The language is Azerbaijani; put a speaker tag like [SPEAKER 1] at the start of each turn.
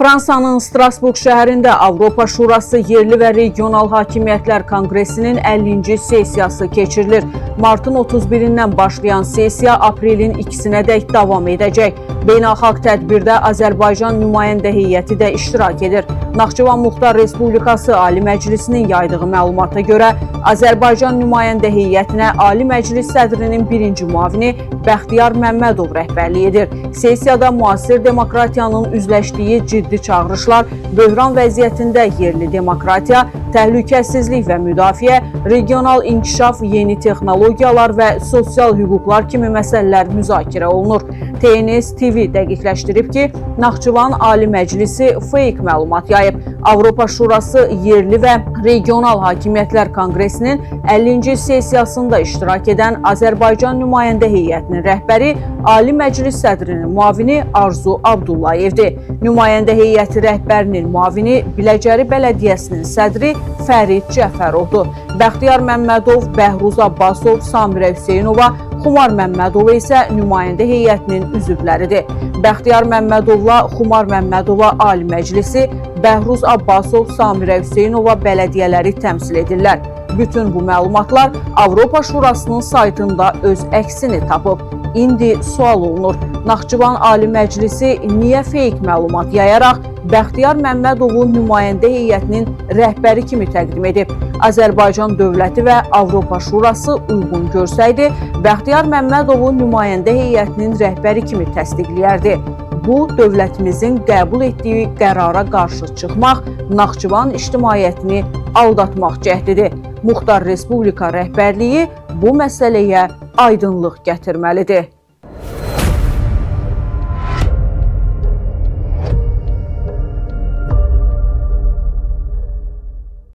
[SPEAKER 1] Fransanın Strasburq şəhərində Avropa Şurası Yerli və Regional Hakimiyyətlər Konqresinin 50-ci sessiyası keçirilir. Martın 31-dən başlayan sessiya aprelin 2-sinədək davam edəcək. Beynəlxalq tədbirdə Azərbaycan nümayəndə heyəti də iştirak edir. Naxçıvan Muxtar Respublikası Ali Məclisinin yaydığı məlumata görə Azərbaycan nümayəndə heyətinə Ali Məclis sədrinin birinci müavini Bəxtiyar Məmmədov rəhbərlik edir. Sessiyada müasir demokratiyanın üzləşdiyi ciddi çağırışlar, böhran vəziyyətində yerli demokratiya, təhlükəsizlik və müdafiə, regional inkişaf, yeni texnologiyalar və sosial hüquqlar kimi məsələlər müzakirə olunur. TNS TV dəqiqləşdirib ki, Naxçıvan Ali Məclisi fake məlumat yayıb. Avropa Şurası Yerli və Regional Hakimiyyətlər Konqresinin 50-ci sessiyasında iştirak edən Azərbaycan nümayəndə heyətinin rəhbəri Ali Məclis sədrinin müavini Arzu Abdullayevdir. Nümayəndə heyəti rəhbərinin müavini Biləcəri Bələdiyyəsinin sədri Fərid Cəfərovdur. Bəxtiyar Məmmədov, Bəhruz Abbasov, Samirə Hüseynova, Xumar Məmmədova isə nümayəndə heyətinin üzvləridir. Bəxtiyar Məmmədovla Xumar Məmmədova Ali Məclisi, Bəhruz Abbasov, Samirə Hüseynova bələdiyyələri təmsil edirlər. Bütün bu məlumatlar Avropa Şurasının saytında öz əksini tapıb. İndi sual olunur, Naxçıvan Ali Məclisi niyə fake məlumat yayaraq Bəxtiyar Məmmədovu nümayəndə heyətinin rəhbəri kimi təqdim edib? Azərbaycan dövləti və Avropa Şurası uyğun görsəydi, Bəxtiyar Məmmədovu nümayəndə heyətinin rəhbəri kimi təsdiqləyərdi. Bu, dövlətimizin qəbul etdiyi qərara qarşı çıxmaq, Naxçıvan ictimaiyyətini aldatmaq cəhdidir. Muxtar Respublika rəhbərliyi bu məsələyə aydınlıq gətirməlidir.